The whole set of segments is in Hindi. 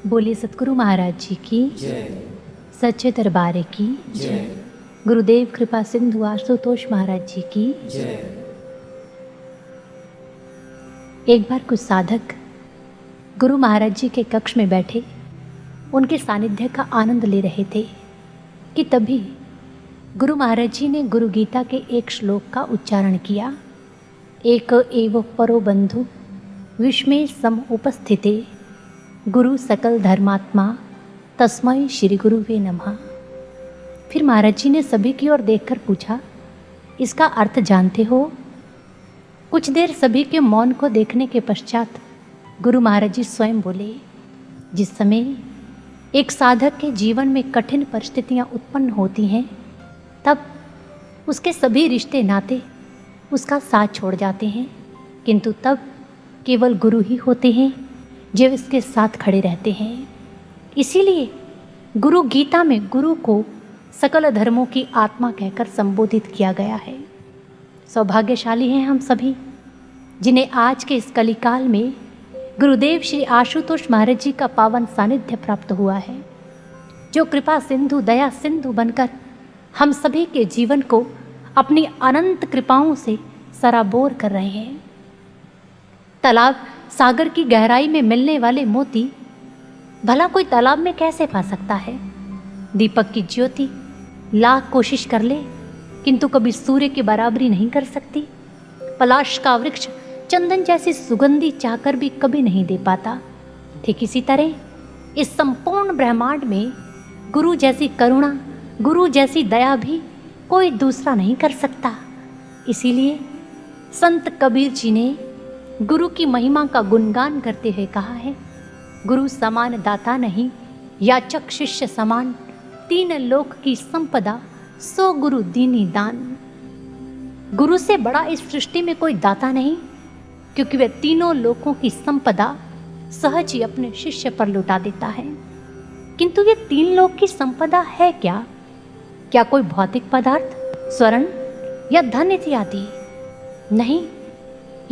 बोलिए सतगुरु महाराज जी की जय। सच्चे दरबार की जय। गुरुदेव कृपा सिंधु आशुतोष महाराज जी की जय। एक बार कुछ साधक गुरु महाराज जी के कक्ष में बैठे उनके सानिध्य का आनंद ले रहे थे कि तभी गुरु महाराज जी ने गुरु गीता के एक श्लोक का उच्चारण किया। एक एव परो बंधु विस्मय सम उपस्थिते गुरु सकल धर्मात्मा तस्मै श्री गुरुवे नमः। फिर महाराज जी ने सभी की ओर देखकर पूछा, इसका अर्थ जानते हो? कुछ देर सभी के मौन को देखने के पश्चात गुरु महाराज जी स्वयं बोले, जिस समय एक साधक के जीवन में कठिन परिस्थितियां उत्पन्न होती हैं तब उसके सभी रिश्ते नाते उसका साथ छोड़ जाते हैं, किंतु तब केवल गुरु ही होते हैं जो इसके साथ खड़े रहते हैं। इसीलिए गुरु गीता में गुरु को सकल धर्मों की आत्मा कहकर संबोधित किया गया है। सौभाग्यशाली हैं हम सभी जिन्हें आज के इस कलिकाल में गुरुदेव श्री आशुतोष महाराज जी का पावन सानिध्य प्राप्त हुआ है, जो कृपा सिंधु दया सिंधु बनकर हम सभी के जीवन को अपनी अनंत कृपाओं से सराबोर कर रहे हैं। तालाब सागर की गहराई में मिलने वाले मोती भला कोई तालाब में कैसे पा सकता है? दीपक की ज्योति लाख कोशिश कर ले किंतु कभी सूर्य की बराबरी नहीं कर सकती। पलाश का वृक्ष चंदन जैसी सुगंधी चाहकर भी कभी नहीं दे पाता। ठीक इसी तरह इस संपूर्ण ब्रह्मांड में गुरु जैसी करुणा, गुरु जैसी दया भी कोई दूसरा नहीं कर सकता। इसीलिए संत कबीर जी ने गुरु की महिमा का गुणगान करते हुए कहा है, गुरु समान दाता नहीं, याचक शिष्य समान, तीन लोक की संपदा सो गुरु दीनी दान। गुरु से बड़ा इस सृष्टि में कोई दाता नहीं, क्योंकि वह तीनों लोकों की संपदा सहज ही अपने शिष्य पर लुटा देता है। किंतु ये तीन लोक की संपदा है क्या? क्या कोई भौतिक पदार्थ, स्वर्ण या धन इत्यादि? नहीं,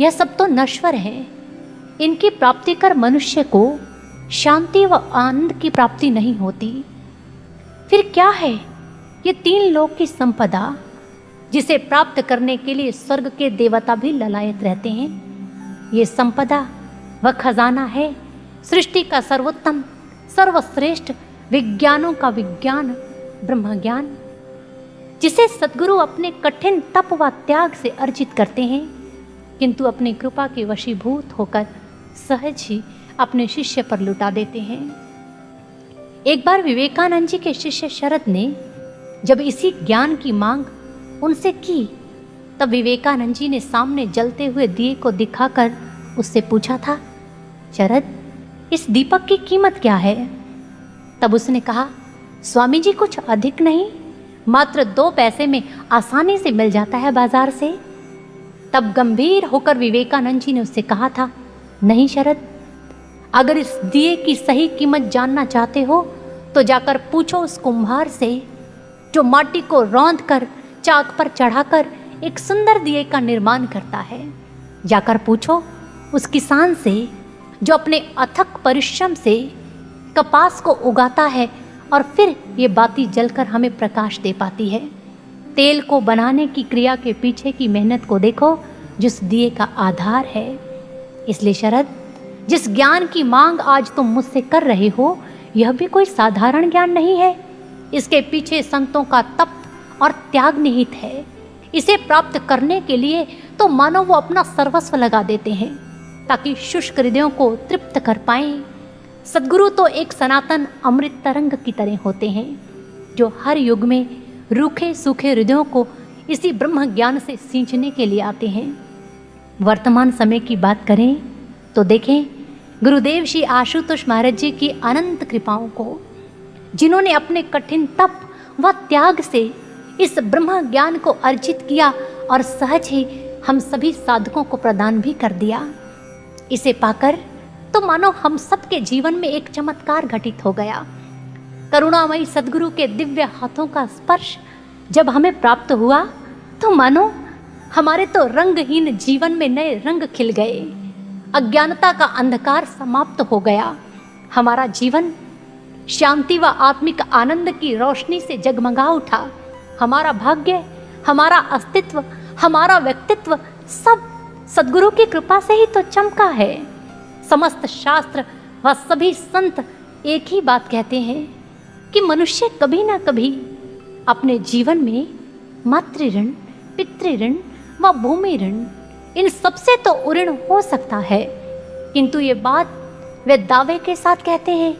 यह सब तो नश्वर है। इनकी प्राप्ति कर मनुष्य को शांति व आनंद की प्राप्ति नहीं होती। फिर क्या है ये तीन लोक की संपदा जिसे प्राप्त करने के लिए स्वर्ग के देवता भी ललायत रहते हैं? ये संपदा व खजाना है सृष्टि का सर्वोत्तम सर्वश्रेष्ठ विज्ञानों का विज्ञान ब्रह्म ज्ञान, जिसे सद्गुरु अपने कठिन तप व त्याग से अर्जित करते हैं, किंतु अपनी कृपा के वशीभूत होकर सहज ही अपने शिष्य पर लुटा देते हैं। एक बार विवेकानंद जी के शिष्य शरद ने जब इसी ज्ञान की मांग उनसे की, तब विवेकानंद जी ने सामने जलते हुए दिए को दिखाकर उससे पूछा था, शरद, इस दीपक की कीमत क्या है? तब उसने कहा, स्वामी जी कुछ अधिक नहीं, मात्र 2 पैसे में आसानी से मिल जाता है बाजार से। तब गंभीर होकर विवेकानंद जी ने उससे कहा था, नहीं शरद, अगर इस दिए की सही कीमत जानना चाहते हो तो जाकर पूछो उस कुम्हार से जो माटी को रौंद कर चाक पर चढ़ाकर एक सुंदर दिए का निर्माण करता है। जाकर पूछो उस किसान से जो अपने अथक परिश्रम से कपास को उगाता है और फिर ये बाती जलकर हमें प्रकाश दे पाती है। तेल को बनाने की क्रिया के पीछे की मेहनत को देखो जिस दिए का आधार है। इसलिए शरद, जिस ज्ञान की मांग आज तुम मुझसे कर रहे हो, यह भी कोई साधारण ज्ञान नहीं है। इसके पीछे संतों का तप और त्याग निहित है। इसे प्राप्त करने के लिए तो मानो वो अपना सर्वस्व लगा देते हैं ताकि शुष्क हृदयों को तृप्त कर पाएं। सद्गुरु तो एक सनातन अमृत तरंग की तरह होते हैं जो हर युग में रूखे सूखे हृदयों को इसी ब्रह्म ज्ञान से सींचने के लिए आते हैं। वर्तमान समय की बात करें तो देखें गुरुदेव श्री आशुतोष महाराज जी की अनंत कृपाओं को, जिन्होंने अपने कठिन तप व त्याग से इस ब्रह्म ज्ञान को अर्जित किया और सहज ही हम सभी साधकों को प्रदान भी कर दिया। इसे पाकर तो मानो हम सबके जीवन में एक चमत्कार घटित हो गया। करुणामयी सद्गुरु के दिव्य हाथों का स्पर्श जब हमें प्राप्त हुआ तो मानो हमारे तो रंगहीन जीवन में नए रंग खिल गए। अज्ञानता का अंधकार समाप्त हो गया। हमारा जीवन शांति व आत्मिक आनंद की रोशनी से जगमगा उठा। हमारा भाग्य, हमारा अस्तित्व, हमारा व्यक्तित्व सब सद्गुरु की कृपा से ही तो चमका है। समस्त शास्त्र व सभी संत एक ही बात कहते हैं कि मनुष्य कभी ना कभी अपने जीवन में मातृ ऋण, पितृ ऋण व भूमि ऋण इन सबसे तो ऋण हो सकता है, किंतु ये बात वे दावे के साथ कहते हैं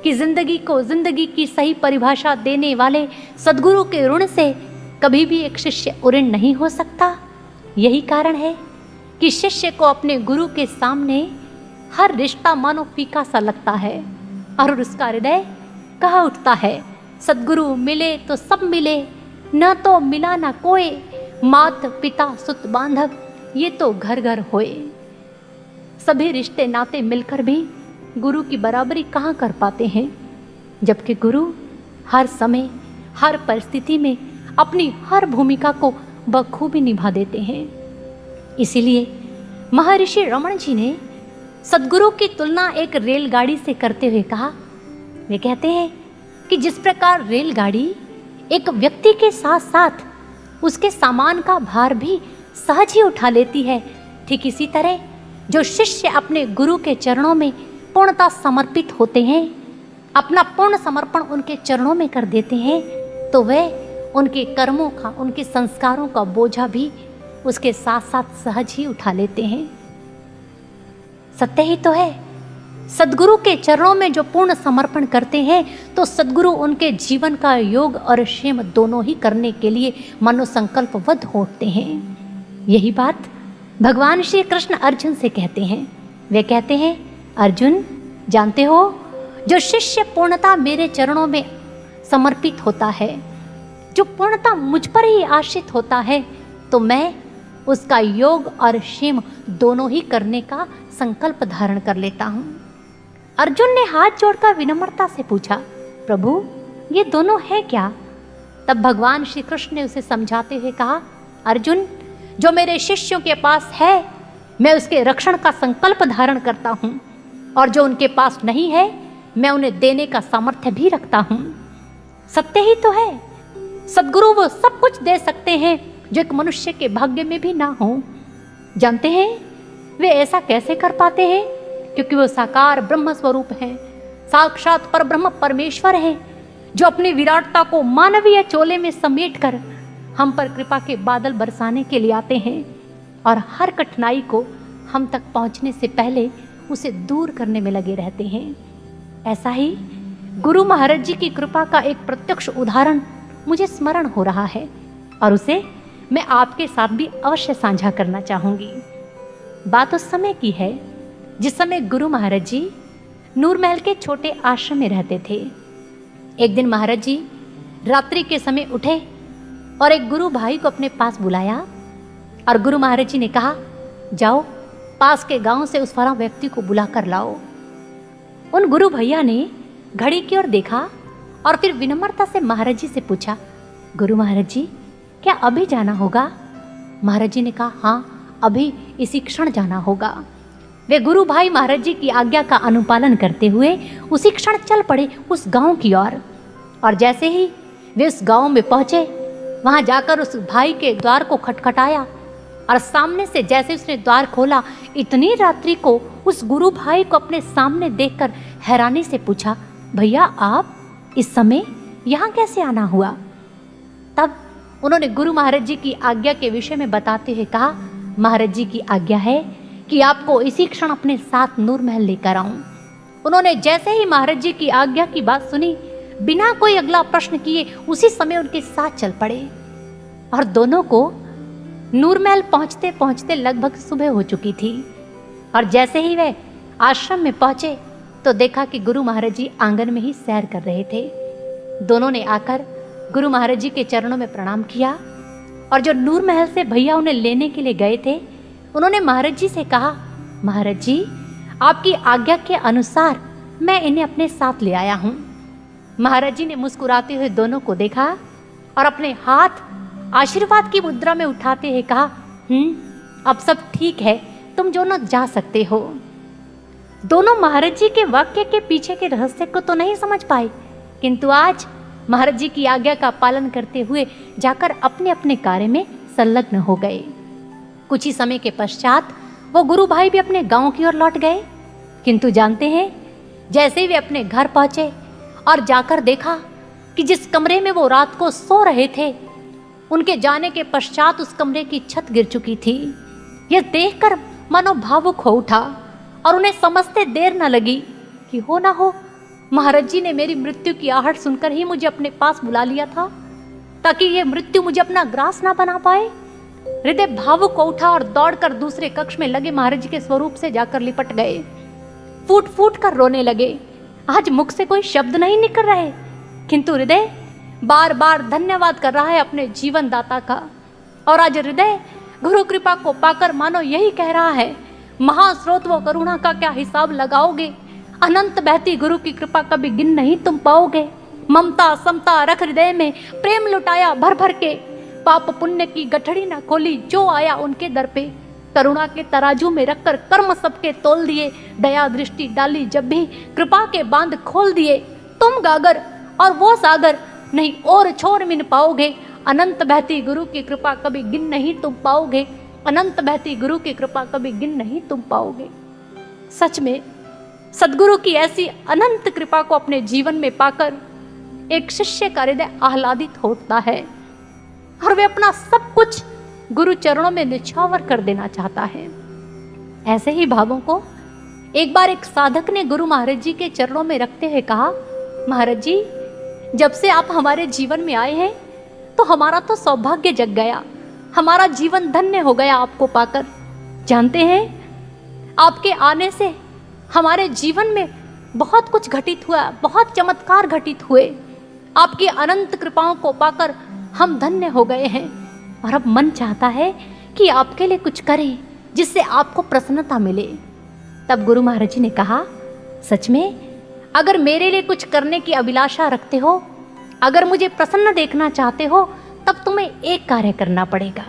कि जिंदगी को जिंदगी की सही परिभाषा देने वाले सद्गुरु के ऋण से कभी भी एक शिष्य ऋण नहीं हो सकता। यही कारण है कि शिष्य को अपने गुरु के सामने हर रिश्ता मानो फीका सा लगता है और उसका हृदय कहा उठता है, सद्गुरु मिले तो सब मिले, न तो मिला न कोई, मात पिता सुत बांधव ये तो घर घर होए। सभी रिश्ते नाते मिलकर भी गुरु की बराबरी कहाँ कर पाते हैं, जबकि गुरु हर समय हर परिस्थिति में अपनी हर भूमिका को बखूबी निभा देते हैं। इसीलिए महर्षि रमण जी ने सद्गुरु की तुलना एक रेलगाड़ी से करते हुए कहा, वे कहते हैं कि जिस प्रकार रेलगाड़ी एक व्यक्ति के साथ साथ उसके सामान का भार भी सहज ही उठा लेती है, ठीक इसी तरह जो शिष्य अपने गुरु के चरणों में पूर्णतः समर्पित होते हैं, अपना पूर्ण समर्पण उनके चरणों में कर देते हैं, तो वे उनके कर्मों का, उनके संस्कारों का बोझा भी उसके साथ साथ सहज ही उठा लेते हैं। सत्य ही तो है, सद्गुरु के चरणों में जो पूर्ण समर्पण करते हैं तो सद्गुरु उनके जीवन का योग और क्षेम दोनों ही करने के लिए मनोसंकल्पबद्ध होते हैं। यही बात भगवान श्री कृष्ण अर्जुन से कहते हैं। वे कहते हैं, अर्जुन जानते हो, जो शिष्य पूर्णतः मेरे चरणों में समर्पित होता है, जो पूर्णतः मुझ पर ही आश्रित होता है, तो मैं उसका योग और क्षेम दोनों ही करने का संकल्प धारण कर लेता हूँ। अर्जुन ने हाथ जोड़कर विनम्रता से पूछा, प्रभु ये दोनों है क्या? तब भगवान श्री कृष्ण ने उसे समझाते हुए कहा, अर्जुन जो मेरे शिष्यों के पास है मैं उसके रक्षण का संकल्प धारण करता हूँ, और जो उनके पास नहीं है मैं उन्हें देने का सामर्थ्य भी रखता हूँ। सत्य ही तो है, सद्गुरु वो सब कुछ दे सकते हैं जो एक मनुष्य के भाग्य में भी ना हो। जानते हैं वे ऐसा कैसे कर पाते हैं? क्योंकि वो साकार ब्रह्म स्वरूप हैं, साक्षात पर ब्रह्म परमेश्वर हैं, जो अपनी विराटता को मानवीय चोले में समेटकर हम पर कृपा के बादल बरसाने के लिए आते हैं और हर कठिनाई को हम तक पहुंचने से पहले उसे दूर करने में लगे रहते हैं। ऐसा ही गुरु महाराज जी की कृपा का एक प्रत्यक्ष उदाहरण मुझे स्मरण हो रहा है और उसे मैं आपके साथ भी अवश्य साझा करना चाहूँगी। बात उस समय की है जिस समय गुरु महाराज जी नूरमहल के छोटे आश्रम में रहते थे। एक दिन महाराज जी रात्रि के समय उठे और एक गुरु भाई को अपने पास बुलाया और गुरु महाराज जी ने कहा, जाओ पास के गांव से उस फलां व्यक्ति को बुला कर लाओ। उन गुरु भैया ने घड़ी की ओर देखा और फिर विनम्रता से महाराज जी से पूछा, गुरु महाराज जी क्या अभी जाना होगा? महाराज जी ने कहा, हाँ अभी इसी क्षण जाना होगा। वे गुरु भाई महाराज जी की आज्ञा का अनुपालन करते हुए उसी क्षण चल पड़े उस गांव की ओर। और जैसे ही वे उस गांव में पहुंचे, वहां जाकर उस भाई के द्वार को खटखटाया और सामने से जैसे उसने द्वार खोला, इतनी रात्रि को उस गुरु भाई को अपने सामने देखकर हैरानी से पूछा, भैया आप इस समय यहाँ कैसे आना हुआ? तब उन्होंने गुरु महाराज जी की आज्ञा के विषय में बताते हुए कहा, महाराज जी की आज्ञा है कि आपको इसी क्षण अपने साथ नूरमहल लेकर आऊं। उन्होंने जैसे ही महाराज जी की आज्ञा की बात सुनी, बिना कोई अगला प्रश्न किए उसी समय उनके साथ चल पड़े और दोनों को नूरमहल पहुंचते पहुंचते लगभग सुबह हो चुकी थी। और जैसे ही वे आश्रम में पहुंचे तो देखा कि गुरु महाराज जी आंगन में ही सैर कर रहे थे। दोनों ने आकर गुरु महाराज जी के चरणों में प्रणाम किया और जो नूरमहल से भैया उन्हें लेने के लिए गए थे, उन्होंने महाराज जी से कहा, महाराज जी आपकी आज्ञा के अनुसार मैं इन्हें अपने साथ ले आया हूँ। महाराज जी ने मुस्कुराते हुए दोनों को देखा और अपने हाथ आशीर्वाद की मुद्रा में उठाते हुए कहा, अब सब ठीक है, तुम दोनों जा सकते हो। दोनों महाराज जी के वाक्य के पीछे के रहस्य को तो नहीं समझ पाए, किंतु आज महाराज जी की आज्ञा का पालन करते हुए जाकर अपने अपने कार्य में संलग्न हो गए। कुछ ही समय के पश्चात वो गुरु भाई भी अपने गांव की ओर लौट गए। किंतु जानते हैं, जैसे ही वे अपने घर पहुंचे और जाकर देखा कि जिस कमरे में वो रात को सो रहे थे, उनके जाने के पश्चात उस कमरे की छत गिर चुकी थी। यह देखकर मानो भावुक हो उठा और उन्हें समझते देर न लगी कि हो ना हो महाराज जी ने मेरी मृत्यु की आहट सुनकर ही मुझे अपने पास बुला लिया था, ताकि यह मृत्यु मुझे अपना ग्रास ना बना पाए। हृदय भावुक हो उठा और दौड़कर दूसरे कक्ष में लगे महाराज जी के स्वरूप से जाकर लिपट गए। फूट फूट कर रोने लगे। आज मुख से कोई शब्द नहीं निकल रहे, किंतु हृदय बार बार धन्यवाद कर रहा है अपने जीवन दाता का। और आज हृदय गुरु कृपा को पाकर मानो यही कह रहा है, महास्रोत व करुणा का क्या हिसाब लगाओगे? अनंत बहती गुरु की कृपा कभी गिन नहीं तुम पाओगे। ममता समता रख हृदय में, प्रेम लुटाया भर भर के, पाप पुण्य की गठड़ी न खोली जो आया उनके दर पे। करुणा के तराजू में रखकर कर्म सबके तोल दिए, दया दृष्टि डाली जब भी कृपा के बांध खोल दिए। तुम गागर और वो सागर, नहीं और छोर मिन पाओगे। अनंत बहती गुरु की कृपा कभी गिन नहीं तुम पाओगे। अनंत बहती गुरु की कृपा कभी गिन नहीं तुम पाओगे। सच में सदगुरु की ऐसी अनंत कृपा को अपने जीवन में पाकर एक शिष्य का हृदय आह्लादित होता है और वे अपना सब कुछ गुरु चरणों में निछावर कर देना चाहता है। ऐसे ही भावों को एक बार एक साधक ने गुरु महाराज जी के चरणों में रखते हुए कहा, महाराज जी, जब से आप हमारे जीवन में आए हैं तो हमारा तो सौभाग्य जग गया, हमारा जीवन धन्य हो गया आपको पाकर। जानते हैं, आपके आने से हमारे जीवन में बहुत कुछ घटित हुआ, बहुत चमत्कार घटित हुए। आपकी अनंत कृपाओं को पाकर हम धन्य हो गए हैं और अब मन चाहता है कि आपके लिए कुछ करें जिससे आपको प्रसन्नता मिले। तब गुरु महाराज जी ने कहा, सच में अगर मेरे लिए कुछ करने की अभिलाषा रखते हो, अगर मुझे प्रसन्न देखना चाहते हो, तब तुम्हें एक कार्य करना पड़ेगा।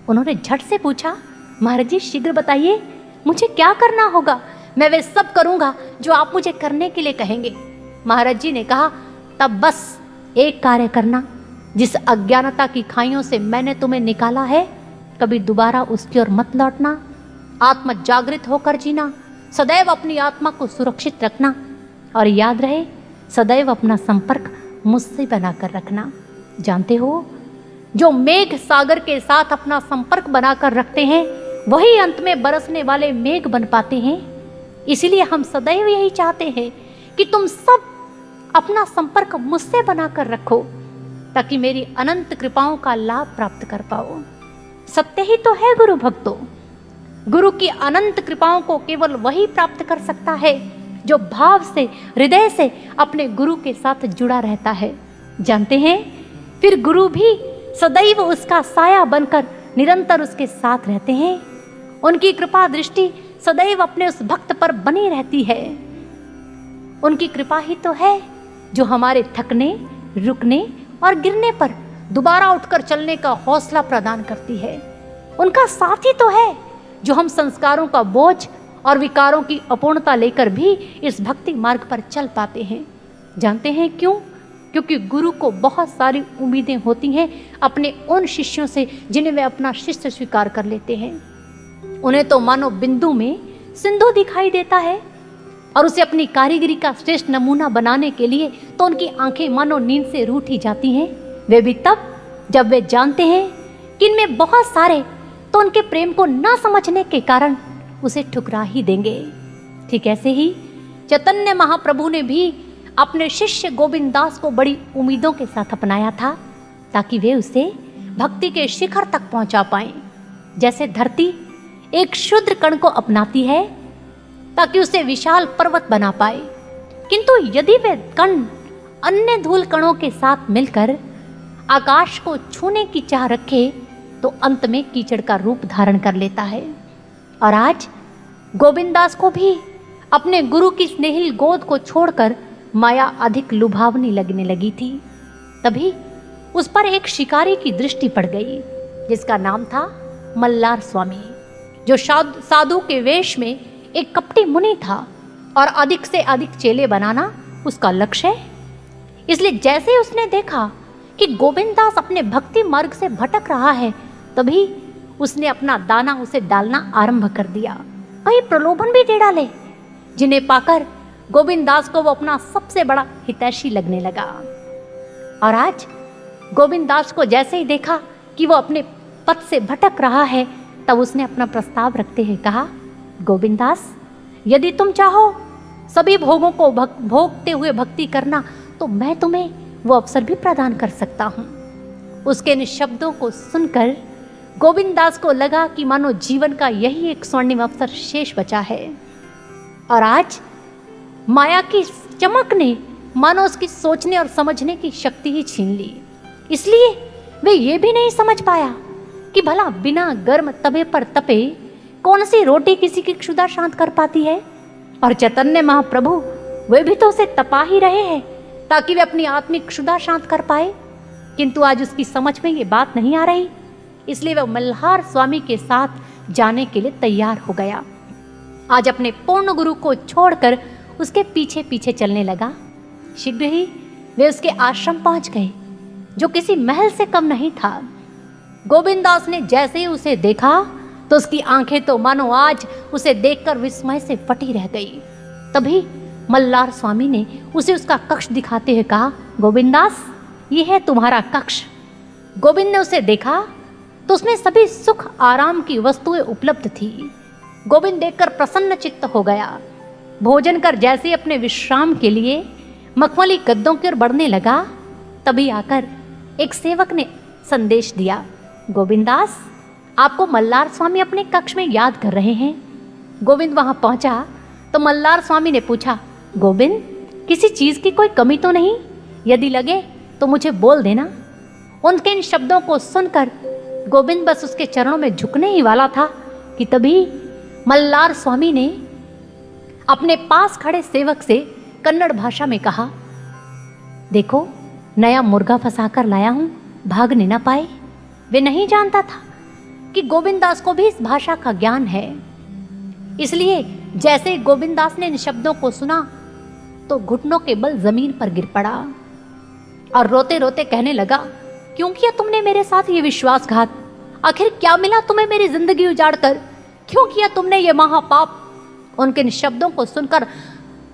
उन्होंने झट से पूछा, महाराज जी शीघ्र बताइए, मुझे क्या करना होगा? मैं वे सब करूंगा जो आप मुझे करने के लिए कहेंगे। महाराज जी ने कहा, तब बस एक कार्य करना, जिस अज्ञानता की खाइयों से मैंने तुम्हें निकाला है, कभी दोबारा उसकी ओर मत लौटना। आत्म जागृत होकर जीना, सदैव अपनी आत्मा को सुरक्षित रखना और याद रहे सदैव अपना संपर्क मुझसे बनाकर रखना। जानते हो, जो मेघ सागर के साथ अपना संपर्क बनाकर रखते हैं वही अंत में बरसने वाले मेघ बन पाते हैं। इसलिए हम सदैव यही चाहते हैं कि तुम सब अपना संपर्क मुझसे बनाकर रखो, ताकि मेरी अनंत कृपाओं का लाभ प्राप्त कर पाओ। सत्य ही तो है गुरु भक्तों, गुरु की अनंत कृपाओं को केवल वही प्राप्त कर सकता है जो भाव से, हृदय से अपने गुरु के साथ जुड़ा रहता है। जानते हैं, फिर गुरु भी सदैव उसका साया बनकर निरंतर उसके साथ रहते हैं। उनकी कृपा दृष्टि सदैव अपने उस भक्त पर बनी रहती है। उनकी कृपा ही तो है जो हमारे थकने, रुकने और गिरने पर दोबारा उठकर चलने का हौसला प्रदान करती है। उनका साथ ही तो है जो हम संस्कारों का बोझ और विकारों की अपूर्णता लेकर भी इस भक्ति मार्ग पर चल पाते हैं। जानते हैं क्यों? क्योंकि गुरु को बहुत सारी उम्मीदें होती हैं अपने उन शिष्यों से जिन्हें वे अपना शिष्य स्वीकार कर लेते हैं। उन्हें तो मानो बिंदु में सिंधु दिखाई देता है और उसे अपनी कारीगरी का श्रेष्ठ नमूना बनाने के लिए तो उनकी आंखें मानो नींद से रूठी जाती हैं। वे भी तब जब वे जानते हैं कि इनमें बहुत सारे तो उनके प्रेम को न समझने के कारण उसे ठुकरा ही देंगे। ठीक ऐसे ही चैतन्य महाप्रभु ने भी अपने शिष्य गोविंद दास को बड़ी उम्मीदों के साथ अपनाया था, ताकि वे उसे भक्ति के शिखर तक पहुंचा पाएं। जैसे धरती एक क्षुद्र कण को अपनाती है ताकि उसे विशाल पर्वत बना पाए, किंतु यदि वे कण अन्य धूल कणों के साथ मिलकर आकाश को छूने की चाह रखे तो अंत में कीचड़ का रूप धारण कर लेता है। और आज गोविंद दास को भी अपने गुरु की स्नेहिल गोद को छोड़कर माया अधिक लुभावनी लगने लगी थी। तभी उस पर एक शिकारी की दृष्टि पड़ गई, जिसका नाम था मल्लार स्वामी, जो साधु के वेश में एक कपटी मुनि था और अधिक से अधिक चेले बनाना उसका लक्ष्य है। इसलिए जैसे ही उसने देखा कि गोविंद दास अपने भक्ति मार्ग से भटक रहा है, तभी उसने अपना दाना उसे डालना आरंभ कर दिया। कई प्रलोभन भी दे डाले, जिन्हें पाकर गोविंद दास को वो अपना सबसे बड़ा हितैषी लगने लगा। और आज गोविंद दास को जैसे ही देखा कि वो अपने पथ से भटक रहा है, तब उसने अपना प्रस्ताव रखते हुए कहा, गोविंद दास, यदि तुम चाहो सभी भोगों को भोगते हुए भक्ति करना, तो मैं तुम्हें वो अवसर भी प्रदान कर सकता हूँ। उसके इन शब्दों को सुनकर गोविंद दास को लगा कि मानो जीवन का यही एक स्वर्णिम अवसर शेष बचा है। और आज माया की चमक ने मानो उसकी सोचने और समझने की शक्ति ही छीन ली। इसलिए वे ये भी नहीं समझ पाया कि भला बिना गर्म तवे पर तपे कौन सी रोटी किसी की क्षुधा शांत कर पाती है। और चैतन्य महाप्रभु वे भी तो उसे तपा ही रहे हैं ताकि वे अपनी आत्मिक क्षुधा शांत कर पाए। किंतु आज उसकी समझ में ये बात नहीं आ रही, इसलिए वह मल्हार स्वामी के साथ जाने के लिए तैयार हो गया। आज अपने पूर्ण गुरु को छोड़कर उसके पीछे पीछे चलने लगा। शीघ्र ही वे उसके आश्रम पहुंच गए, जो किसी महल से कम नहीं था। गोविंद दास ने जैसे ही उसे देखा तो उसकी आंखें तो मानो आज उसे देखकर विस्मय से फटी रह गई। तभी मल्हार स्वामी ने उसे उसका कक्ष दिखाते हुए कहा, गोविंद दास, ये है तुम्हारा कक्ष। गोविंद ने उसे देखा तो उसमें सभी सुख आराम की वस्तुएं उपलब्ध थी। गोविंद देखकर प्रसन्न चित्त हो गया। भोजन कर जैसे अपने विश्राम के लिए मखमली गद्दों की ओर बढ़ने लगा, तभी आकर एक सेवक ने संदेश दिया, गोविंद दास, आपको मल्हार स्वामी अपने कक्ष में याद कर रहे हैं। गोविंद वहां पहुंचा तो मल्हार स्वामी ने पूछा, गोविंद, किसी चीज की कोई कमी तो नहीं? यदि लगे तो मुझे बोल देना। उनके इन शब्दों को सुनकर गोविंद बस उसके चरणों में झुकने ही वाला था कि तभी मल्हार स्वामी ने अपने पास खड़े सेवक से कन्नड़ भाषा में कहा, देखो, नया मुर्गा फंसाकर लाया हूं, भागने ना पाए। वे नहीं जानता था कि गोविंद दास को भी इस भाषा का ज्ञान है। इसलिए जैसे गोविंद दास ने इन शब्दों को सुना तो घुटनों के बल जमीन पर गिर पड़ा और रोते रोते कहने लगा, क्यों किया तुमने मेरे साथ ये विश्वासघात? आखिर क्या मिला तुम्हें मेरी जिंदगी उजाड़ कर? क्यों किया तुमने ये महापाप? उनके इन शब्दों को सुनकर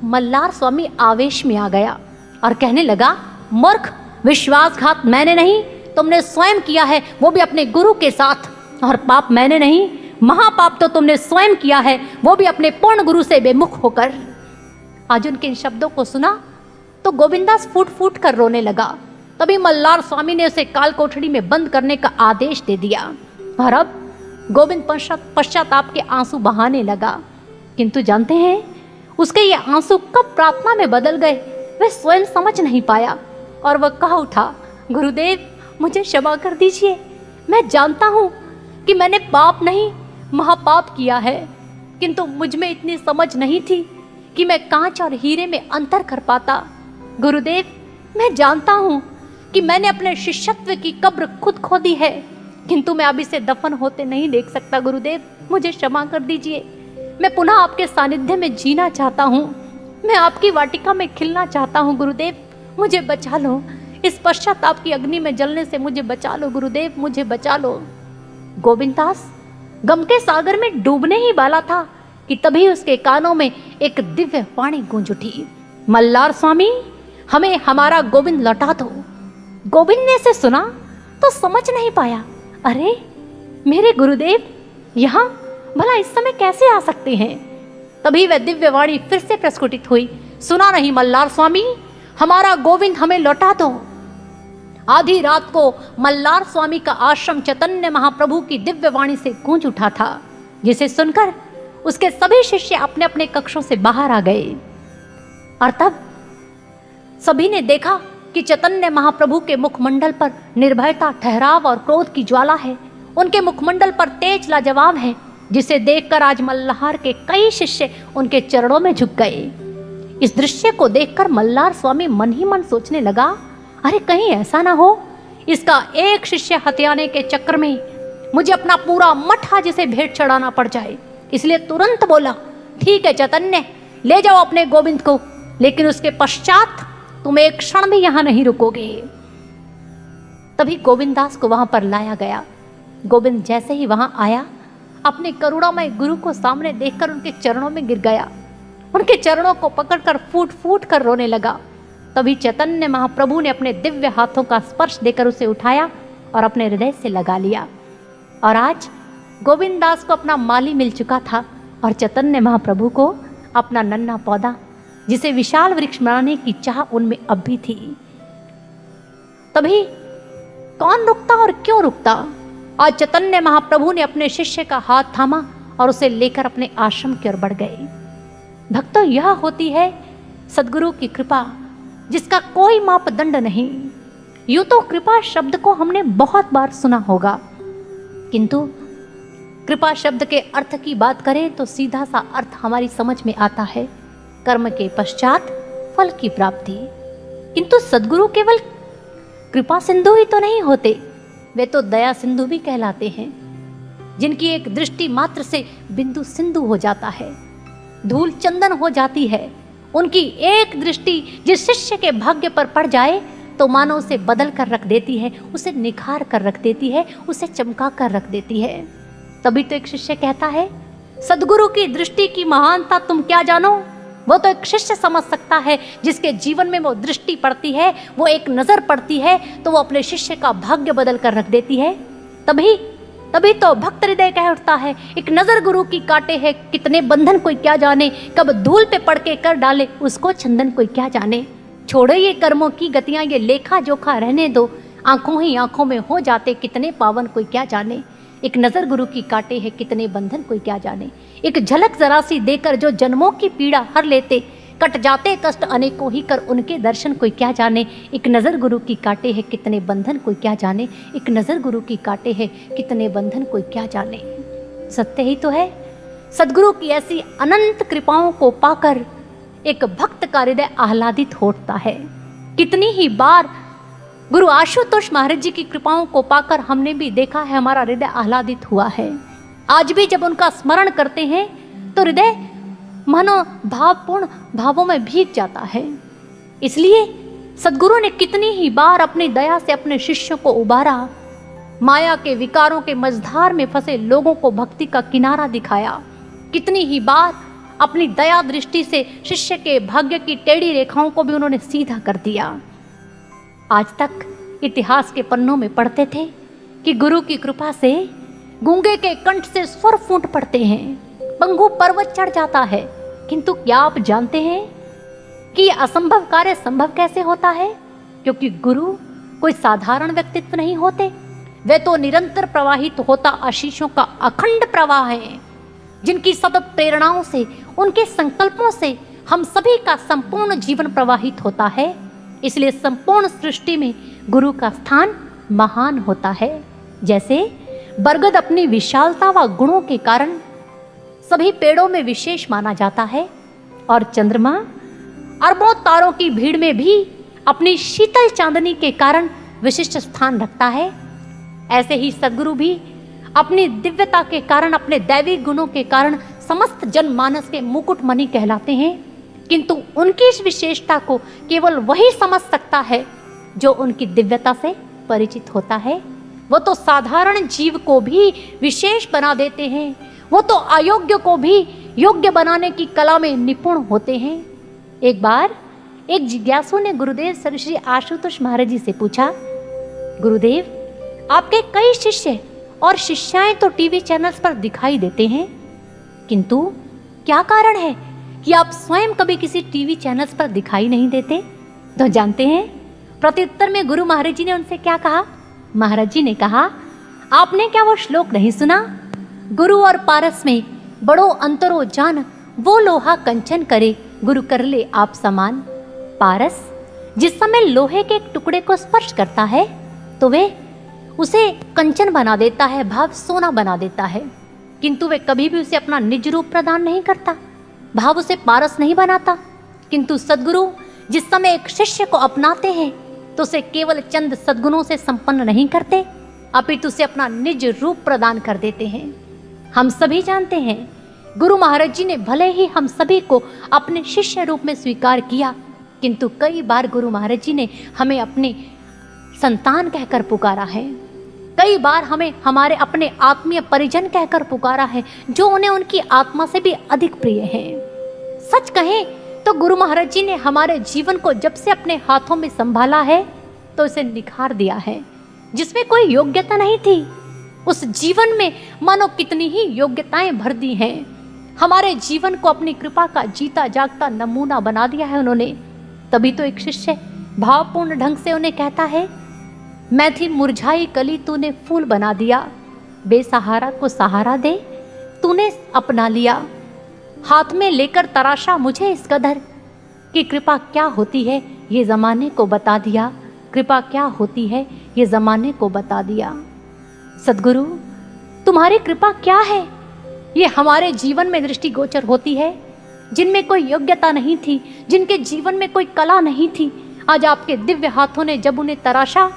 मल्हार स्वामी आवेश में आ गया और कहने लगा, मूर्ख, विश्वासघात मैंने नहीं, तुमने स्वयं किया है, वो भी अपने गुरु के साथ। और पाप मैंने नहीं, महापाप तो तुमने स्वयं किया है, वो भी अपने पूर्ण गुरु से बेमुख होकर। आज उनके इन शब्दों को सुना तो गोविंदास फूट फूट कर रोने लगा। तभी मल्हार स्वामी ने उसे काल कोठड़ी में बंद करने का आदेश दे दिया और अब गोविंद पश्चाताप के आंसू बहाने लगा। किंतु जानते हैं उसके ये आंसू कब प्रार्थना में बदल गए, वह स्वयं समझ नहीं पाया और वह कह उठा, गुरुदेव, मुझे क्षमा कर दीजिए। मैं जानता हूँ कि मैंने पाप नहीं, महापाप किया है, किंतु मुझ में इतनी समझ नहीं थी कि मैं कांच और हीरे में अंतर कर पाता। गुरुदेव, मैं जानता हूँ कि मैंने अपने शिष्यत्व की कब्र खुद खोदी है, किंतु मैं अब इसे दफन होते नहीं देख सकता। गुरुदेव, मुझे क्षमा कर दीजिए। मैं पुनः आपके सानिध्य में जीना चाहता हूँ, मैं आपकी वाटिका में खिलना चाहता हूँ। गुरुदेव, मुझे बचा लो, इस पश्चाताप की अग्नि में जलने से मुझे बचा लो। गुरुदेव, मुझे बचा लो। गोविंद दास गम के सागर में डूबने ही वाला था कि तभी उसके कानों में एक दिव्य वाणी गूंज उठी, मल्हार स्वामी, हमें हमारा गोविंद लौटा दो। गोविंद ने इसे सुना तो समझ नहीं पाया, अरे मेरे गुरुदेव यहाँ भला इस समय कैसे आ सकते हैं? तभी वह दिव्य वाणी फिर से प्रस्फुटित हुई, सुना नहीं मल्हार स्वामी, हमारा गोविंद हमें लौटा दो। आधी रात को मल्हार स्वामी का आश्रम चैतन्य महाप्रभु की दिव्य वाणी से गूंज उठा था, जिसे सुनकर उसके सभी शिष्य अपने अपने कक्षों से बाहर आ गए। और तब सभी ने देखा कि चैतन्य महाप्रभु के मुखमंडल पर निर्भयता, ठहराव और क्रोध की ज्वाला है। उनके मुखमंडल पर तेज लाजवाब है, जिसे देखकर आज मल्हार के कई शिष्य उनके चरणों में झुक गए। इस दृश्य को देखकर मल्हार स्वामी मन ही मन सोचने लगा, अरे कहीं ऐसा ना हो इसका एक शिष्य हत्याने के चक्कर में मुझे अपना पूरा मठ आज इसे भेंट चढ़ाना पड़ जाए। इसलिए तुरंत बोला ठीक है चैतन्य, ले जाओ अपने गोविंद को, लेकिन उसके पश्चात तुम एक क्षण भी यहां नहीं रुकोगे। तभी गोविंद दास को वहां पर लाया गया। गोविंद जैसे ही वहां आया, अपने करुणामय गुरु को सामने देखकर उनके चरणों में गिर गया, उनके चरणों को पकड़कर फूट फूट कर रोने लगा। तभी चैतन्य महाप्रभु ने अपने दिव्य हाथों का स्पर्श देकर उसे उठाया और अपने हृदय से लगा लिया। और आज गोविंद दास को अपना माली मिल चुका था और चैतन्य महाप्रभु को अपना नन्हा पौधा, जिसे विशाल वृक्ष बनाने की चाह उनमें अब भी थी। तभी कौन रुकता और क्यों रुकता? आज चैतन्य महाप्रभु ने अपने शिष्य का हाथ थामा और उसे लेकर अपने आश्रम की ओर बढ़ गए। भक्तों, यह होती है सद्गुरु की कृपा, जिसका कोई मापदंड नहीं। यूं तो कृपा शब्द को हमने बहुत बार सुना होगा, किंतु कृपा शब्द के अर्थ की बात करें तो सीधा सा अर्थ हमारी समझ में आता है, कर्म के पश्चात फल की प्राप्ति। किंतु सद्गुरु केवल कृपा सिंधु ही तो नहीं होते, वे तो दया सिंधु भी कहलाते हैं, जिनकी एक दृष्टि मात्र से बिंदु सिंधु हो जाता है, धूल चंदन हो जाती है। उनकी एक दृष्टि जिस शिष्य के भाग्य पर पड़ जाए तो मानो उसे बदल कर रख देती है, उसे निखार कर रख देती है, उसे चमका कर रख देती है। तभी तो एक शिष्य कहता है, सद्गुरु की दृष्टि की महानता तुम क्या जानो। वो तो एक शिष्य समझ सकता है, जिसके जीवन में वो दृष्टि पड़ती है, वो एक नजर पड़ती है तो वो अपने शिष्य का भाग्य बदल कर रख देती है। तभी तो भक्त हृदय कह उठता है, एक नजर गुरु की काटे है, कितने बंधन कोई क्या जाने, कब धूल पे पड़ के कर डाले उसको चंदन कोई क्या जाने। छोड़ो ये कर्मों की गतियां, ये लेखा जोखा रहने दो, आंखों ही आंखों में हो जाते कितने पावन कोई क्या जाने। एक नजर गुरु की काटे है, कितने बंधन कोई क्या जाने। एक झलक जरा सी देकर जो जन्मों की पीड़ा हर लेते, कट जाते कष्ट अनेकों ही कर उनके दर्शन कोई क्या जाने। एक नजर गुरु की काटे है, कितने बंधन कोई क्या जाने। एक नजर गुरु की काटे है, कितने बंधन कोई क्या जाने। सत्य ही तो है, सद्गुरु की ऐसी अनंत कृपाओं को पाकर एक भक्त का हृदय आह्लादित होता है। कितनी ही बार गुरु आशुतोष महाराज जी की कृपाओं को पाकर हमने भी देखा है, हमारा हृदय आह्लादित हुआ है। आज भी जब उनका स्मरण करते हैं तो हृदय मानो भावपूर्ण भावों में भीग जाता है। इसलिए सद्गुरु ने कितनी ही बार अपनी दया से अपने शिष्यों को उबारा, माया के विकारों के मझधार में फंसे लोगों को भक्ति का किनारा दिखाया। कितनी ही बार अपनी दया दृष्टि से शिष्य के भाग्य की टेढ़ी रेखाओं को भी उन्होंने सीधा कर दिया। आज तक इतिहास के पन्नों में पढ़ते थे कि गुरु की कृपा से गूंगे के कंठ से स्वर फूट पड़ते हैं, पंगु पर्वत चढ़ जाता है। किंतु क्या आप जानते हैं कि यह असंभव कार्य संभव कैसे होता है? क्योंकि गुरु कोई साधारण व्यक्तित्व नहीं होते, वे तो निरंतर प्रवाहित होता आशीषों का अखंड प्रवाह है, जिनकी सतत प्रेरणाओं से, उनके संकल्पों से हम सभी का संपूर्ण जीवन प्रवाहित होता है। इसलिए संपूर्ण सृष्टि में गुरु का स्थान महान होता है। जैसे बरगद अपनी विशालता व गुणों के कारण सभी पेड़ों में विशेष माना जाता है, और चंद्रमा अरबों तारों की भीड़ में भी अपनी शीतल चांदनी के कारण विशिष्ट स्थान रखता है, ऐसे ही सद्गुरु भी अपनी दिव्यता के कारण, अपने दैवी गुणों के कारण समस्त जनमानस के मुकुटमणि कहलाते हैं। किंतु उनकी इस विशेषता को केवल वही समझ सकता है जो उनकी दिव्यता से परिचित होता है। वो तो साधारण जीव को भी विशेष बना देते हैं, वो तो अयोग्य को भी योग्य बनाने की कला में निपुण होते हैं। एक बार एक जिज्ञासु ने गुरुदेव श्री आशुतोष महाराज जी से पूछा, गुरुदेव, आपके कई शिष्य और शिष्याएं तो टीवी चैनल्स पर दिखाई देते हैं, किंतु क्या कारण है कि आप स्वयं कभी किसी टीवी चैनल्स पर दिखाई नहीं देते? तो जानते हैं प्रत्युत्तर में गुरु महाराज जी ने उनसे क्या कहा? महाराज जी ने कहा, आपने क्या वो श्लोक नहीं सुना? गुरु और पारस में बड़ो अंतरो जान, वो लोहा कंचन करे, गुरु कर ले आप समान। पारस जिस समय लोहे के एक टुकड़े को स्पर्श करता है तो वे उसे कंचन बना देता है, भाव सोना बना देता है, किंतु वे कभी भी उसे अपना निज रूप प्रदान नहीं करता, भाव उसे पारस नहीं बनाता। किंतु सद्गुरु जिस समय एक शिष्य को अपनाते हैं तो उसे केवल चंद सद्गुणों से संपन्न नहीं करते, अपितु उसे अपना निज रूप प्रदान कर देते हैं। हम सभी जानते हैं गुरु महाराज जी ने भले ही हम सभी को अपने शिष्य रूप में स्वीकार किया, किंतु कई बार गुरु महाराज जी ने हमें अपने संतान कहकर पुकारा है। कई बार हमें हमारे अपने आत्मीय परिजन कहकर पुकारा है, जो उन्हें उनकी आत्मा से भी अधिक प्रिय है। सच कहें तो गुरु महाराज जी ने हमारे जीवन को जब से अपने हाथों में संभाला है तो इसे निखार दिया है। जिसमें कोई योग्यता नहीं थी, उस जीवन में मानो कितनी ही योग्यताएं भर दी हैं। हमारे जीवन को अपनी कृपा का जीता जागता नमूना बना दिया है उन्होंने। तभी तो एक शिष्य भावपूर्ण ढंग से उन्हें कहता है, मैं थी मुरझाई कली तूने फूल बना दिया, बेसहारा को सहारा दे तूने अपना लिया। हाथ में लेकर तराशा मुझे इस कदर कि कृपा क्या होती है ये जमाने को बता दिया, कृपा क्या होती है ये जमाने को बता दिया। सद्गुरु, तुम्हारी कृपा क्या है ये हमारे जीवन में दृष्टिगोचर होती है। जिनमें कोई योग्यता नहीं थी, जिनके जीवन में कोई कला नहीं थी, आज आपके दिव्य हाथों ने जब उन्हें तराशा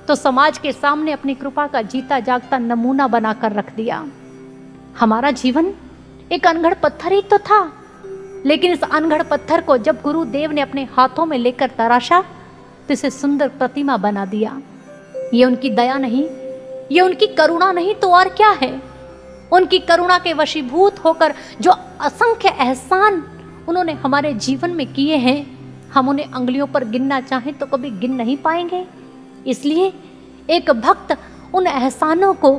तो समाज के सामने अपनी कृपा का जीता जागता नमूना बनाकर रख दिया। हमारा जीवन एक अनगढ़ पत्थर ही तो था, लेकिन इस अनगढ़ पत्थर को जब गुरुदेव ने अपने हाथों में लेकर तराशा तो इसे सुंदर प्रतिमा बना दिया। ये उनकी दया नहीं, ये उनकी करुणा नहीं तो और क्या है। उनकी करुणा के वशीभूत होकर जो असंख्य एहसान उन्होंने हमारे जीवन में किए हैं, हम उन्हें अंगुलियों पर गिनना चाहें तो कभी गिन नहीं पाएंगे। इसलिए एक भक्त उन एहसानों को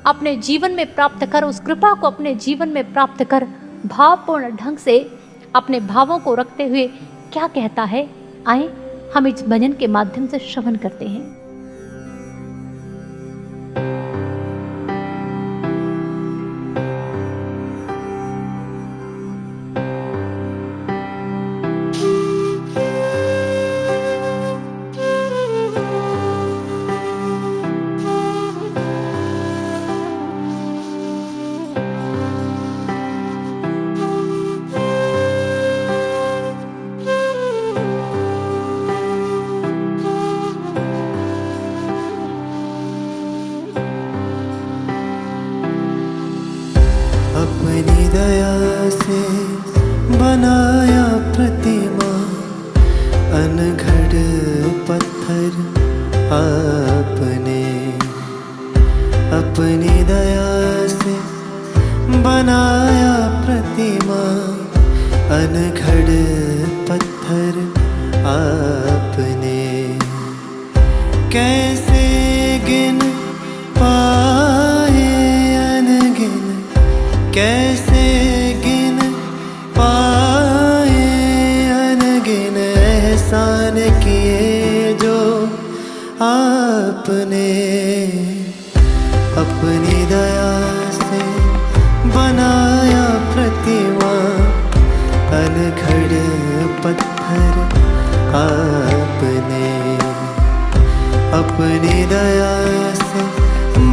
अपने जीवन में प्राप्त कर, उस कृपा को अपने जीवन में प्राप्त कर, भावपूर्ण ढंग से अपने भावों को रखते हुए क्या कहता है, आए हम इस भजन के माध्यम से श्रवण करते हैं। अपनी दया से बनाया प्रतिमा, अनगढ़ पत्थर आपने। अपनी दया से बनाया प्रतिमा, अनगढ़ पत्थर आपने। कैसे गिन पाए अनगिन, कैसे गिन पाए अनगिन एहसान किए जो आपने। अपनी दया से बनाया प्रतिमा, अनगढ़ पत्थर आपने। अपनी दया से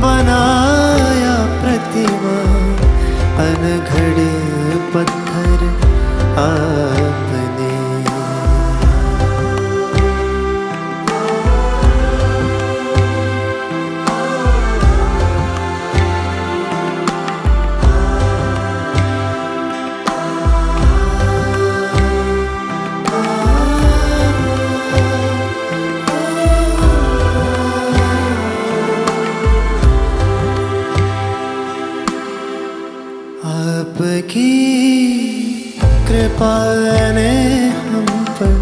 बनाया प्रतिमा, अनगढ़ पत्थर आपने। आपकी कृपा ने हम पर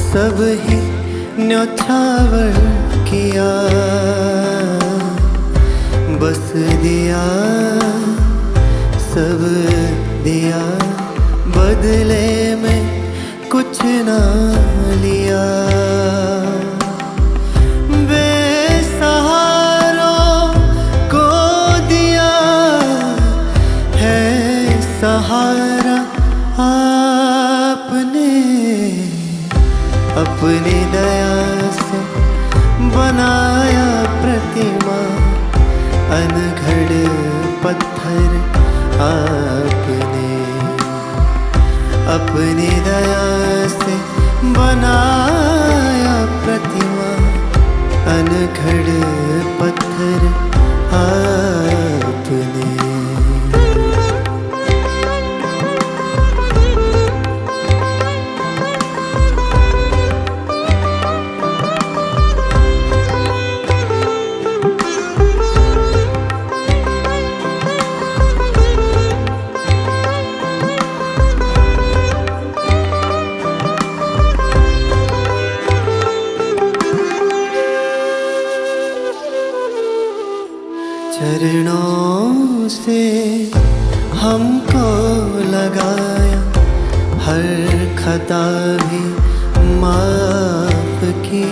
सब ही न्योछावर किया, बस दिया सब दिया, बदले में कुछ ना लिया। सहारा आपने। अपनी दया से बनाया प्रतिमा, अनगढ़ पत्थर आपने। अपनी दया से बनाया प्रतिमा, अनगढ़ पत्थर आपने। और खता भी माफ की।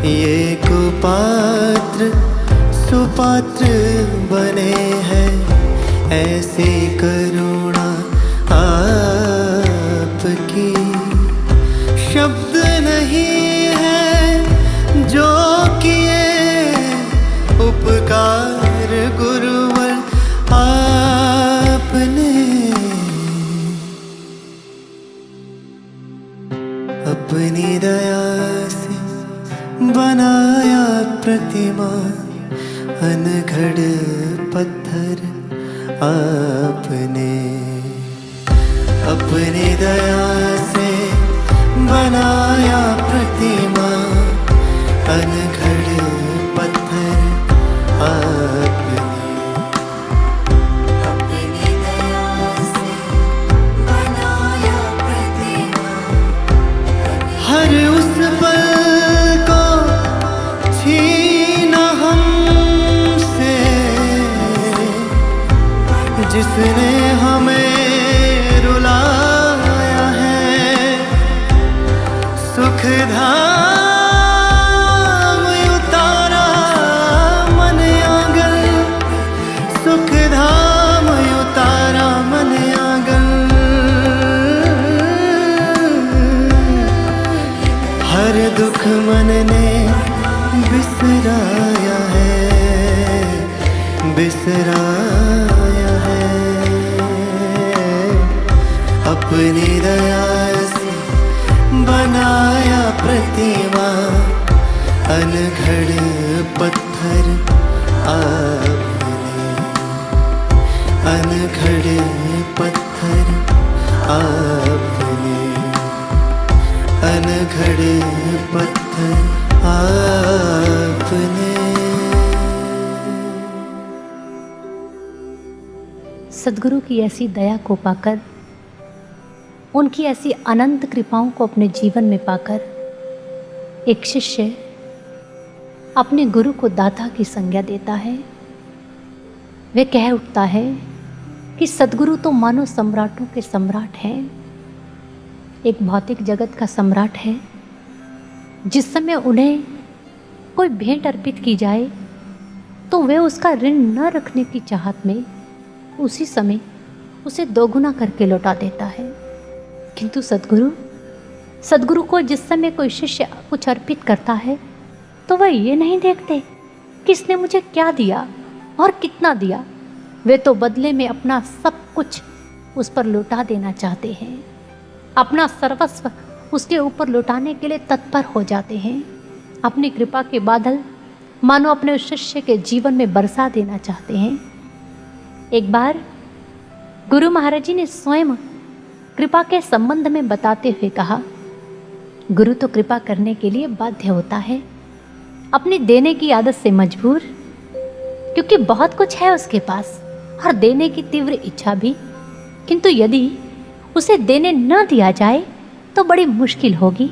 ये कुपात्र सुपात्र बने हैं, ऐसी करुणा आपकी। शब्द नहीं है जो किए उपकार गुरुवर आपने। अपनी दया से बनाया प्रतिमा, अनघड़ पत्थर आपने। अपनी दया से बनाया प्रतिमा, अनघड़ पत्थर आपने। अपनी दया से बनाया प्रतिमा, हर उस पल को छीना हमसे, जिसने हमें रुलाया है। सुख धाम उतारा मन आंगन, सुख धाम उतारा मन आंगन। हर दुख मन ने बिसराया है, बिसराया है। अपनी दया से बनाया प्रतिमा, अनघड़ पत्थर आपने। अनघड़ पत्थर आपने, अनघड़ पत्थर आपने। सद्गुरु की ऐसी दया को पाकर, उनकी ऐसी अनंत कृपाओं को अपने जीवन में पाकर, एक शिष्य अपने गुरु को दाता की संज्ञा देता है। वह कह उठता है कि सद्गुरु तो मानो सम्राटों के सम्राट हैं। एक भौतिक जगत का सम्राट है। जिस समय उन्हें कोई भेंट अर्पित की जाए तो वे उसका ऋण न रखने की चाहत में उसी समय उसे दोगुना करके लौटा देता है। किंतु सद्गुरु को जिस समय कोई शिष्य कुछ अर्पित करता है तो वह ये नहीं देखते किसने मुझे क्या दिया और कितना दिया। वे तो बदले में अपना सब कुछ उस पर लौटा देना चाहते हैं। अपना सर्वस्व उसके ऊपर लौटाने के लिए तत्पर हो जाते हैं। अपनी कृपा के बादल मानो अपने उस शिष्य के जीवन में बरसा देना चाहते हैं। एक बार गुरु महाराज जी ने स्वयं कृपा के संबंध में बताते हुए कहा, गुरु तो कृपा करने के लिए बाध्य होता है, अपनी देने की आदत से मजबूर, क्योंकि बहुत कुछ है उसके पास और देने की तीव्र इच्छा भी। किंतु यदि उसे देने न दिया जाए तो बड़ी मुश्किल होगी।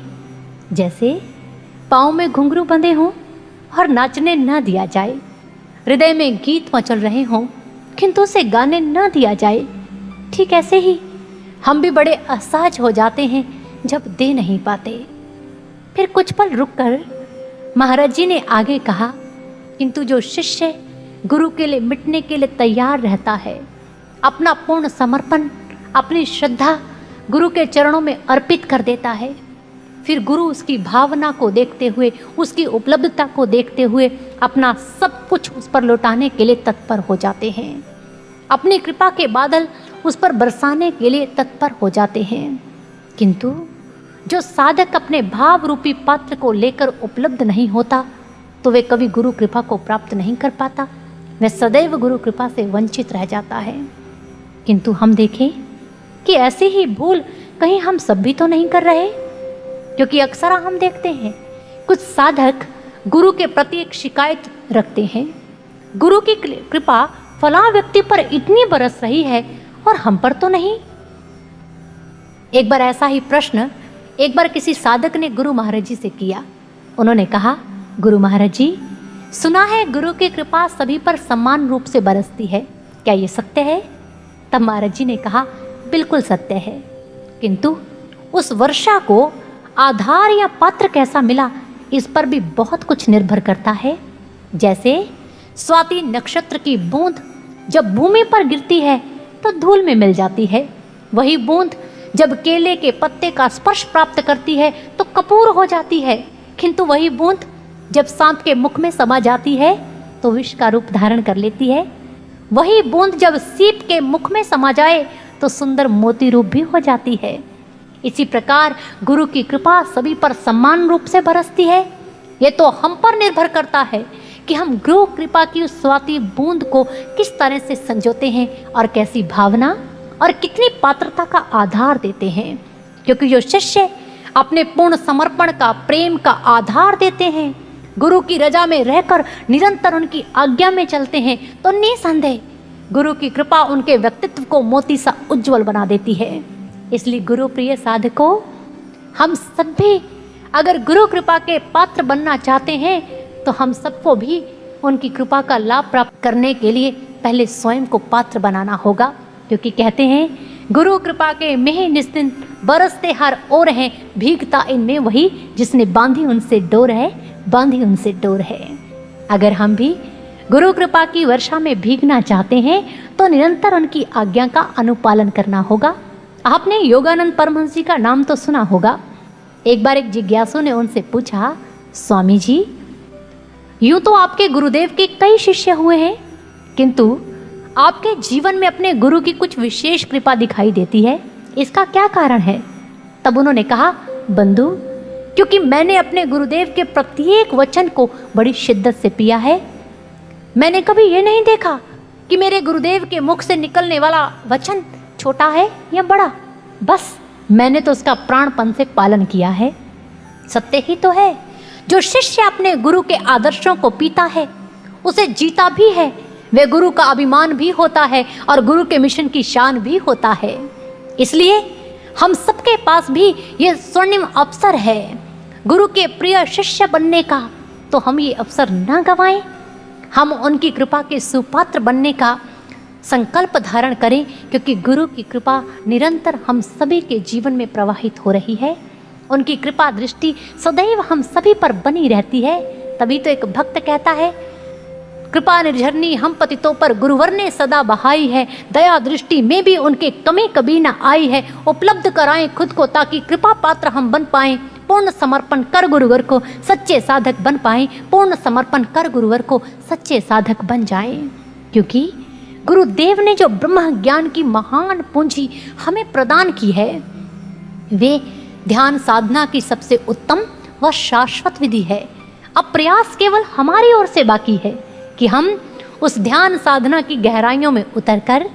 जैसे पाँव में घुंघरू बंधे हों और नाचने न दिया जाए, हृदय में गीत मचल रहे हों किंतु उसे गाने न दिया जाए, ठीक ऐसे ही हम भी बड़े असहज हो जाते हैं जब दे नहीं पाते। फिर कुछ पल रुककर महाराज जी ने आगे कहा, किंतु जो शिष्य गुरु के लिए मिटने के लिए तैयार रहता है, अपना पूर्ण समर्पण, अपनी श्रद्धा गुरु के चरणों में अर्पित कर देता है, फिर गुरु उसकी भावना को देखते हुए, उसकी उपलब्धता को देखते हुए अपना सब कुछ उस पर लौटाने के लिए तत्पर हो जाते हैं। अपनी कृपा के बादल उस पर बरसाने के लिए तत्पर हो जाते हैं। किंतु जो साधक अपने भाव रूपी पात्र को लेकर उपलब्ध नहीं होता तो वे कभी गुरु कृपा को प्राप्त नहीं कर पाता। वह सदैव गुरु कृपा से वंचित रह जाता है। किंतु हम देखें कि ऐसी ही भूल कहीं हम सब भी तो नहीं कर रहे, क्योंकि अक्सर हम देखते हैं कुछ साधक गुरु के प्रति एक शिकायत रखते हैं, गुरु की कृपा फलां व्यक्ति पर इतनी बरस रही है और हम पर तो नहीं। एक बार ऐसा ही प्रश्न एक बार किसी साधक ने गुरु महाराज जी से किया। उन्होंने कहा, गुरु महाराज जी, सुना है गुरु की कृपा सभी पर समान रूप से बरसती है, क्या ये सत्य है? तब महाराज जी ने कहा, बिल्कुल सत्य है। किंतु उस वर्षा को आधार या पात्र कैसा मिला, इस पर भी बहुत कुछ निर्भर करता है। जैसे स्वाति नक्षत्र की बूंद जब भूमि पर गिरती है तो धूल में मिल जाती है, वही बूंद जब केले के पत्ते का स्पर्श प्राप्त करती है तो कपूर हो जाती है, किंतु वही बूंद जब सांप के मुख में समा जाती है तो विष का रूप धारण कर लेती है। वही बूंद जब सीप के मुख में समा जाए तो सुंदर मोती रूप भी हो जाती है। इसी प्रकार गुरु की कृपा सभी पर समान रूप से बरसती है। ये तो हम पर निर्भर करता है कि हम गुरु कृपा की उस स्वाति बूंद को किस तरह से संजोते हैं और कैसी भावना और कितनी पात्रता का आधार देते हैं। क्योंकि जो शिष्य अपने पूर्ण समर्पण का, प्रेम का आधार देते हैं, गुरु की रजा में रहकर निरंतर उनकी आज्ञा में चलते हैं, तो निसंदेह गुरु की कृपा उनके व्यक्तित्व को मोती सा उज्जवल बना देती है। इसलिए गुरु प्रिय साधकों, हम सब भी अगर गुरु कृपा के पात्र बनना चाहते हैं तो हम सबको भी उनकी कृपा का लाभ प्राप्त करने के लिए पहले स्वयं को पात्र बनाना होगा। क्योंकि कहते हैं गुरु कृपा के मेह निस्दिन बरसते हर ओर है, भीगता इनमें वही जिसने बांधी उनसे डोर है, बांधी उनसे डोर है। अगर हम भी गुरु कृपा की वर्षा में भीगना चाहते हैं तो निरंतर उनकी आज्ञा का अनुपालन करना होगा। आपने योगानंद परमहंस जी का नाम तो सुना होगा। एक बार एक जिज्ञासु ने उनसे पूछा, स्वामी जी, यूं तो आपके गुरुदेव के कई शिष्य हुए हैं, किंतु आपके जीवन में अपने गुरु की कुछ विशेष कृपा दिखाई देती है, इसका क्या कारण है? तब उन्होंने कहा, बंधु, क्योंकि मैंने अपने गुरुदेव के प्रत्येक वचन को बड़ी शिद्दत से पिया है। मैंने कभी ये नहीं देखा कि मेरे गुरुदेव के मुख से निकलने वाला वचन छोटा है या बड़ा, बस मैंने तो उसका प्राणपन से पालन किया है। सत्य ही तो है, जो शिष्य अपने गुरु के आदर्शों को पीता है उसे जीता भी है, वे गुरु का अभिमान भी होता है और गुरु के मिशन की शान भी होता है। इसलिए हम सबके पास भी ये स्वर्णिम अवसर है गुरु के प्रिय शिष्य बनने का, तो हम ये अवसर न गंवाएं। हम उनकी कृपा के सुपात्र बनने का संकल्प धारण करें, क्योंकि गुरु की कृपा निरंतर हम सभी के जीवन में प्रवाहित हो रही है। उनकी कृपा दृष्टि सदैव हम सभी पर बनी रहती है। तभी तो एक भक्त कहता है, कृपा निर्झरनी हम पतितों पर गुरुवर ने सदा बहाई है, दया दृष्टि में भी उनके कमी कभी न आई है। उपलब्ध कराएं खुद को ताकि कृपा पात्र हम बन पाएं, पूर्ण समर्पण कर गुरुवर को सच्चे साधक बन पाएं, पूर्ण समर्पण कर गुरुवर को सच्चे साधक बन जाएं। क्योंकि गुरुदेव ने जो ब्रह्म ज्ञान की महान पूंजी हमें प्रदान की है, वे ध्यान साधना की सबसे उत्तम व शाश्वत विधि है। अब प्रयास केवल हमारी ओर से बाकी है कि हम उस ध्यान साधना की गहराइयों में उतरकर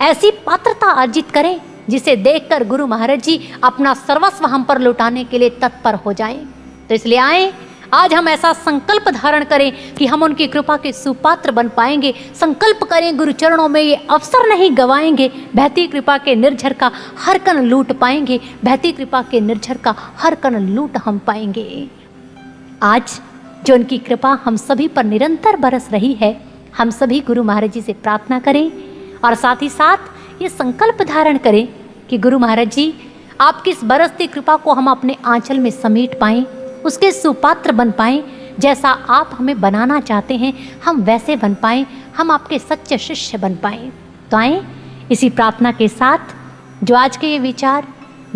ऐसी पात्रता अर्जित करें जिसे देखकर गुरु महाराज जी अपना सर्वस्व हम पर लुटाने के लिए तत्पर हो जाएं। तो इसलिए आए, आज हम ऐसा संकल्प धारण करें कि हम उनकी कृपा के सुपात्र बन पाएंगे। संकल्प करें, गुरु चरणों में ये अवसर नहीं गवाएंगे। बहती कृपा के निर्झर का हर कण लूट पाएंगे, बहती कृपा के निर्झर का हर कण लूट हम पाएंगे। आज जो उनकी कृपा हम सभी पर निरंतर बरस रही है, हम सभी गुरु महाराज जी से प्रार्थना करें और साथ ही साथ ये संकल्प धारण करें कि गुरु महाराज जी, आपकी इस बरसती कृपा को हम अपने आंचल में समेट पाएं, उसके सुपात्र बन पाएं। जैसा आप हमें बनाना चाहते हैं हम वैसे बन पाएं, हम आपके सच्चे शिष्य बन पाएं। तो आए, इसी प्रार्थना के साथ जो आज के ये विचार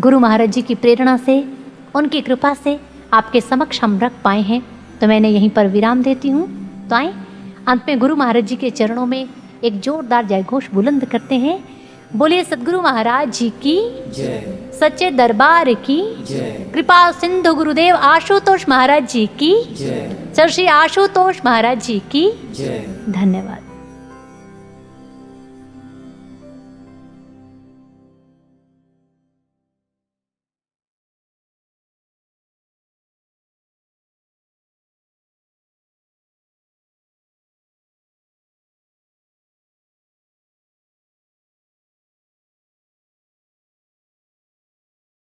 गुरु महाराज जी की प्रेरणा से, उनकी कृपा से आपके समक्ष हम रख पाए हैं, तो मैंने यहीं पर विराम देती हूँ। तो आए, अंत में गुरु महाराज जी के चरणों में एक जोरदार जयघोष बुलंद करते हैं। बोलिए सद्गुरु महाराज जी की जय, सच्चे दरबार की जय, कृपा सिंधु गुरुदेव आशुतोष महाराज जी की जय, सर श्री आशुतोष महाराज जी की जय। धन्यवाद।